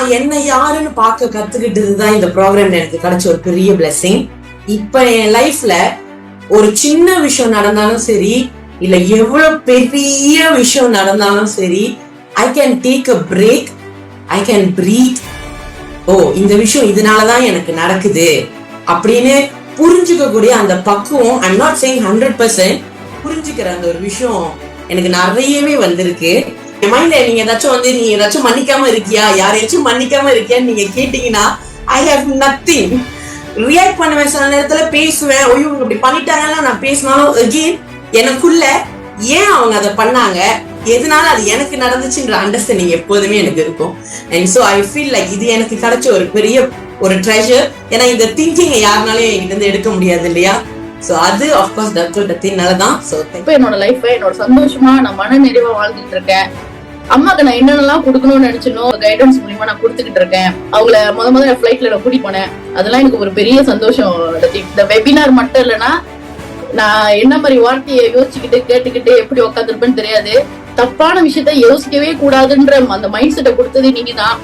நான் என்ன யாருன்னு பார்க்க கத்துக்கிட்டதுதான் இந்த ப்ரோக்ராம் எனக்கு கிடைச்ச ஒரு பெரிய பிளெஸிங். இப்ப என் லைஃப்ல ஒரு சின்ன விஷயம் நடந்தாலும் சரி, இல்ல எவ்வளவு பெரிய விஷயம் நடந்தாலும் சரி, I can take a break, I can breathe. Oh, இந்த விஷயம் இதனாலதான் எனக்கு நடக்குது அப்படின்னு புரிஞ்சுக்க கூடிய அந்த பக்குவம், ஐம் நாட் சேயிங் 100%, புரிஞ்சுக்கிற அந்த ஒரு விஷயம் எனக்கு நிறையவே வந்திருக்கு. என் மைண்ட்ல நீங்க ஏதாச்சும் மன்னிக்காம இருக்கியா, யாரையாச்சும் மன்னிக்காம இருக்கியான்னு நீங்க கேட்டீங்கன்னா ஐ ஹேவ் நத்திங். ரியாக்ட் பண்ணுவேன், சில நேரத்துல பேசுவேன், ஐயோ இப்படி பண்ணிட்டாங்கன்னா நான் பேசினாலும் அகெயின் எனக்குள்ள ஏன் அவங்க அதை பண்ணாங்க, எதனால அது எனக்கு நடந்துச்சுன்ற அண்டர்ஸ்டாண்டிங் எப்போதுமே எனக்கு இருக்கும். And so I feel like இது எனக்கு கிடைச்ச ஒரு பெரிய ஒரு ட்ரெஷர். ஏன்னா இந்த திங்கிங்கை யாருனாலையும் என்கிட்ட இருந்து எடுக்க முடியாது இல்லையா. ஸோ அது ஆஃப்கோர்ஸ் டத்தினாலதான். ஸோ இப்போ என்னோட லைஃப் என்னோட சந்தோஷமா நான் மன நிறைவா வாழ்ந்துட்டு இருக்கேன். அம்மாக்கு நான் என்னென்னலாம் கொடுக்கணும்னு நினைச்சனோ கைடன்ஸ் மூலியமா நான் கொடுத்துக்கிட்டு இருக்கேன். அவங்கள முதல்ல ஃபிளைட்ல நான் கூட்டி போனேன். அதெல்லாம் எனக்கு ஒரு பெரிய சந்தோஷம். இந்த வெபினார் மட்டும் இல்லைன்னா நான் என்ன மாதிரி வார்த்தையை யோசிச்சுக்கிட்டு கேட்டுக்கிட்டு எப்படி உட்காந்துருப்பேன்னு தெரியாது. தப்பான விஷயத்த யோசிக்கவே கூடாதுன்ற அந்த மைண்ட் செட்டை கொடுத்தது நீங்க தான்.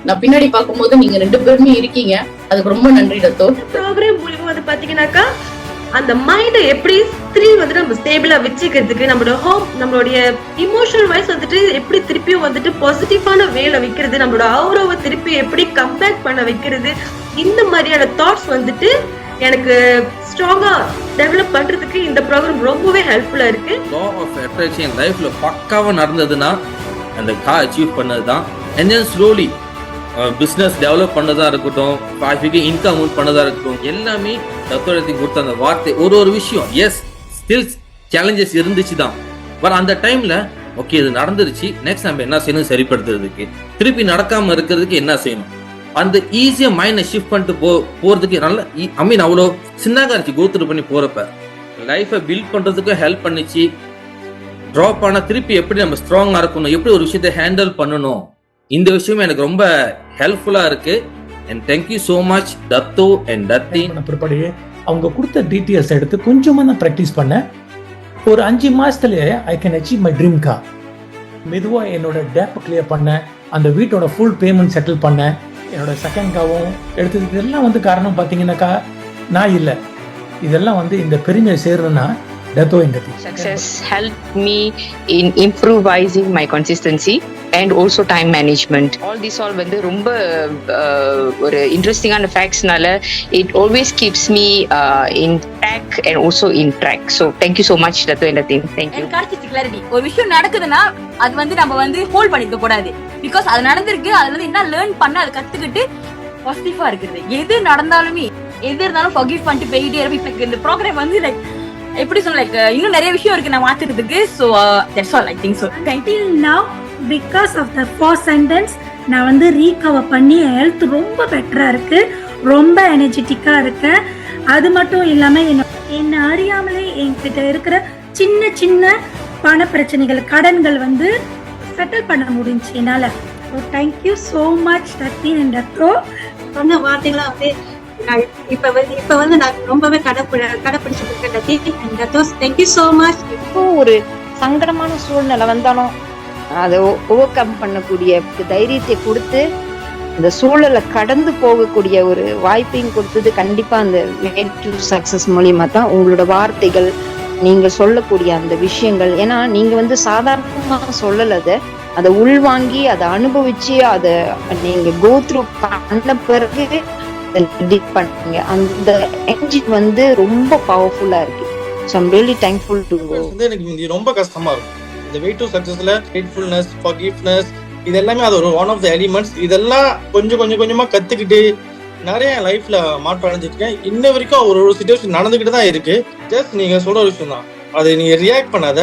நான் பின்னாடி பார்க்கும்போது நீங்க 2 பேருமே இருக்கீங்க. அதுக்கு ரொம்ப நன்றி டத்தோ. ப்ரோக்ராம் மூலியமா வந்து பாத்தீங்கன்னாக்கா அந்த மைண்டை எப்படி வந்துட்டு நம்ம ஸ்டேபிளா வச்சுக்கிறதுக்கு, நம்மளுடைய இமோஷனல் வைஸ் வந்துட்டு எப்படி திருப்பியும் வந்துட்டு பாசிட்டிவான வேலை வைக்கிறது, நம்மளோட ஆரோவை திருப்பி எப்படி கம்பேக் பண்ண வைக்கிறது, இந்த மாதிரியான தாட்ஸ் வந்துட்டு எனக்கு ஸ்ட்ராங்கா டெவலப் பண்றதுக்கு இந்த ப்ரோக்ராம் ரொம்பவே ஹெல்ப்ஃபுல்லா இருக்கு. லா ஆஃப் அட்ராக்ஷன் லைஃப்ல பக்காவா நடந்ததுன்னா அந்த அச்சீவ் பண்ணதுதான். And then slowly business develop பண்ணதா இருக்கட்டும், காஃபிக்கு இன்கம் பண்ணதா இருக்கட்டும், எல்லாமே தத்துவத்தையும் கொடுத்த அந்த வார்த்தை ஒரு விஷயம். எஸ், ஸ்டில் சேலஞ்சஸ் இருந்துச்சு தான். பட் அந்த டைம்ல ஓகே இது நடந்துருச்சு, நெக்ஸ்ட் நம்ம என்ன செய்யணும் சரிப்படுத்துறதுக்கு, திருப்பி நடக்காம இருக்கிறதுக்கு என்ன செய்யணும், அந்த ஈஸியா மைண்டை ஷிஃப்ட் பண்ணிட்டு போறதுக்கு நல்ல அவ்வளோ சின்னதாக இருந்துச்சு. கோத்ரூ பண்ணி போறப்ப லைஃபை பில்ட் பண்றதுக்கு ஹெல்ப் பண்ணிச்சு. ட்ராப் ஆனா திருப்பி எப்படி நம்ம ஸ்ட்ராங்கா இருக்கணும், எப்படி ஒரு விஷயத்தை ஹேண்டில் பண்ணணும், இந்த விஷயம் எனக்கு ரொம்ப ஹெல்ப்ஃபுல்லா இருக்கு. And thank you so much Dato and தத்தி. பிற்பாடு அவங்க கொடுத்த டீட்டெயில்ஸ் எடுத்து கொஞ்சமா நான் ப்ராக்டிஸ் பண்ணேன். ஒரு 5 மாசத்துலயே I can achieve my dream car. மெதுவா என்னோட டேப் கிளியர் பண்ணேன், அந்த வீட்டோட ஃபுல் பேமெண்ட் செட்டில் பண்ணேன், என்னோட செகண்ட் காவும் எடுத்தது. இதெல்லாம் வந்து காரணம் பார்த்தீங்கன்னாக்கா நான் இல்லை, இதெல்லாம் வந்து இந்த பெருமையை சேர்றதுன்னா Dato and Dati. Success helped me in improvising my consistency and also time management. All this வந்து ரொம்ப ஒரு இன்ட்ரெஸ்டிங்கான ஃபேக்ட்ஸ்னால it always keeps me in track and also in track. So thank you so much Dato and Dati. Thank you. Concept clarity. ஒரு விஷயம் நடக்குதுன்னா அது வந்து நம்ம வந்து ஹோல்ட் பண்ணிக்க கூடாது. பிகாஸ் அது நடந்திருக்கு, அதுல இருந்து என்ன லேர்ன் பண்ண அதை கத்துக்கிட்டு பாசிட்டிவா இருக்குது. எது நடந்தாலுமே எது இருந்தாலும் forgive பண்ணிட்டு போயிட்டே இருப்போம். இந்த ப்ரோக்ராம் வந்து லைக் எப்படி சொல்ல இன்னும் நிறைய விஷயம் இருக்கு நான் மாத்துறதுக்கு. So that's all I think so. Until now because of the first sentence நான் வந்து ரீகவர் பண்ணி ஹெல்த் ரொம்ப பெட்டரா இருக்கு, ரொம்ப எனர்ஜெட்டிக்கா இருக்கேன். அது மட்டும் இல்லாம என்ன அறியாமலே என்கிட்ட இருக்கிற சின்ன சின்ன பண பிரச்சனைகள், கடன்கள் வந்து செட்டில் பண்ண முடிஞ்சு என்னால. ஸோ தேங்க்யூ ஸோ மச் தத்தி அண்ட் டத்தோ. சொன்ன வார்த்தைகளாம் வந்து இப்ப வந்து நான் ரொம்பவே கடைப்பிடிச்சிட்டு இருக்கேன். Thank you so much. இப்போ ஒரு சங்கடமான சூழ்நிலை வந்தாலும் அதை ஓவர் கம் பண்ணக்கூடிய தைரியத்தை கொடுத்து இந்த சூழலை கடந்து போகக்கூடிய ஒரு வாய்ப்பையும் கொடுத்தது கண்டிப்பா அந்த வே டு சக்சஸ் மூலியமா தான். உங்களோட வார்த்தைகள், நீங்க சொல்லக்கூடிய அந்த விஷயங்கள், ஏன்னா நீங்க வந்து சாதாரணமா சொல்லல, அதை உள்வாங்கி அதை அனுபவிச்சு அதை நீங்க கோ த்ரூ பண்ண பிறகு பண்ணீங்க. அந்த என்ஜின் வந்து ரொம்ப பவர்ஃபுல்லா இருக்கு. So I'm really thankful to you. எனக்கு ரொம்ப கஷ்டமா இருக்கும் இந்த வே டு சக்சஸ்ல. கிரேட்ஃபுல்னஸ், ஃபர்கிவ்னஸ், இது எல்லாமே அது ஒரு ஒன் ஆஃப் தி எலிமெண்ட்ஸ். இதெல்லாம் கொஞ்சமா கத்துக்கிட்டு நிறைய லைஃப்ல மாற்றம் அடைஞ்சிருக்கேன். இன்ன வரைக்கும் ஒரு சிச்சுவேஷன் நடந்துகிட்டு தான் இருக்கு. ஜஸ்ட் நீங்க சொல்ற விஷயம் தான், அதை நீங்க ரியாக்ட் பண்ணாத,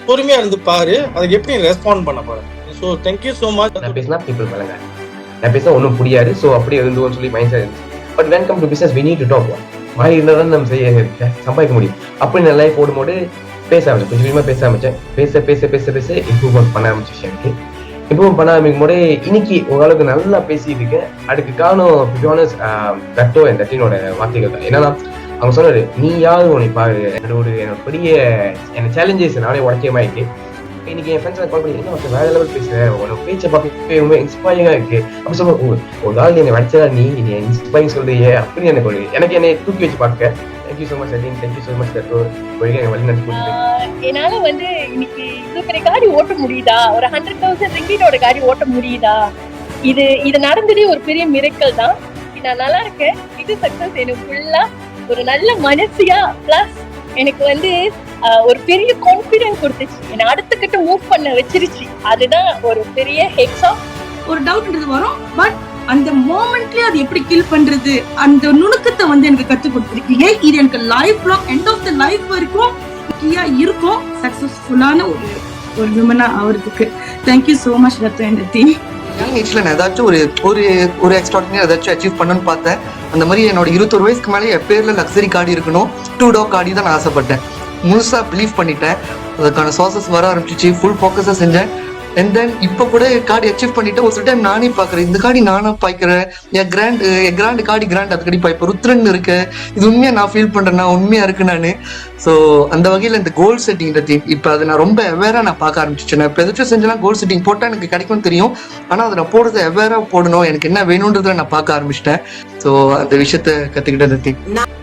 பொறுமையா இருந்து பாரு, அதுக்கு எப்படி ரெஸ்பாண்ட் பண்ண போற. So thank you so much. பேசினா பீப்புள் மேலங்க நான் பேசினா ஒன்றும் புரியாது, ஸோ அப்படியே இருந்துன்னு சொல்லி மைண்ட் செட் இருந்துச்சு. But when come to business we need to talk. வாய் இருந்தால் தான் நம்ம சம்பாதிக்க முடியும். அப்படி நான் லைஃப் ஓடும்போது பேச ஆரம்பிச்சேன், கொஞ்சம் கொஞ்சமாக பேச ஆரம்பிச்சேன். பேச இம்ப்ரூவ்மெண்ட் பண்ண ஆரம்பிச்சிச்சு. எனக்கு இம்ப்ரூவ்மெண்ட் பண்ண ஆரம்பிக்கும் போது இன்னைக்கு ஓரளவுக்கு நல்லா பேசிட்டு இருக்கேன். அதுக்கு காரணம் தட்டோ அண்ட் தட்டினோட வார்த்தைகள் தான். ஏன்னா அவங்க சொன்னாரு, நீ யாரு உன்னை பாரு, என்னோட பெரிய சேலஞ்சஸ் நானே உடைக்கமாயிருக்கு. இன்னைக்கு என் ஃப்ரெண்ட்ஸ் கால் பண்ணி என்ன வேற லெவல் பேசுறேன், உனக்கு பேச்சை பார்க்க ரொம்ப இன்ஸ்பைரிங்கா இருக்கு அப்படி சொல்லுவோம். ஒரு நாள் நீங்க வச்சதா நீ இன்ஸ்பைரிங் சொல்றீங்க அப்படின்னு எனக்கு என்னை தூக்கி வச்சு பார்க்க. Thank you so much Ajin, thank you so much வழி நடத்தி. என்னால வந்து இன்னைக்கு இவ்வளவு பெரிய காடி ஓட்ட முடியுதா, ஒரு 100,000 ரிங்கிட்டோட காடி ஓட்ட முடியுதா, இது நடந்ததே ஒரு பெரிய மிரக்கல் தான். நான் நல்லா இருக்கேன். இது சக்சஸ் எனக்கு ஃபுல்லா ஒரு நல்ல மனசியா பிளஸ் எனக்கு வந்து ஒரு பெரிய கான்பிடன்ஸ் கொடுத்துச்சு, என்னை அடுத்துக்கிட்டு மூவ் பண்ண வச்சிருச்சு. அதுதான் ஒரு பெரிய ஹெக்ஸா. ஒரு டவுட்ன்றது வரும், பட் அந்த மோமெண்ட்லயே அது எப்படி கில் பண்றது அந்த நுணுக்கத்தை வந்து எனக்கு கற்றுக் கொடுத்துருக்கீங்க. இது எனக்கு life long end of the life வரைக்கும் இருக்கும் சக்சஸ்ஃபுல்லான ஒரு விமனா ஆகிறதுக்கு. Thank you so much Rathu and team. Young ஏஜ்ல நான் ஏதாச்சும் ஒரு எக்ஸ்ட்ராடினரி ஏதாச்சும் அச்சீவ் பண்ணணும்னு பார்த்தேன். அந்த மாதிரி என்னோட 21 வயசுக்கு மேலே என் பேர்ல லக்ஸரி கார்டு இருக்கணும், 2 டாக் கார்டு தான் நான் ஆசைப்பட்டேன். முழுசா பிலீவ் பண்ணிட்டேன், அதுக்கான சோர்சஸ் வர ஆரம்பிச்சிச்சு, ஃபுல் ஃபோக்கஸா செஞ்சேன். அண்ட் தென் இப்போ கூட கார்டு அச்சீவ் பண்ணிட்டு ஒரு சில டைம் நானே பார்க்குறேன், இந்த கார்டு நானும் பாய்க்கிறேன், என் கிராண்ட் கார்டு கிராண்ட் அதுக்கடி பாய்ப்பேன், ருத்ரன் இருக்கு, இது உண்மையா நான் ஃபீல் பண்றேன்னா உண்மையா இருக்கு நான். ஸோ அந்த வகையில் இந்த கோல் செட்டிங் இப்போ அதை நான் ரொம்ப அவேரா நான் பார்க்க ஆரம்பிச்சிட்டேன். நான் இப்போ எதாச்சும் செஞ்சேன்னா கோல் செட்டிங் போட்டால் எனக்கு கிடைக்கும்னு தெரியும், ஆனால் அதை நான் போடுறது அவேரா போடணும், எனக்கு என்ன வேணுன்றதை நான் பார்க்க ஆரம்பிச்சிட்டேன். ஸோ அந்த விஷயத்த கற்றுக்கிட்டேன்.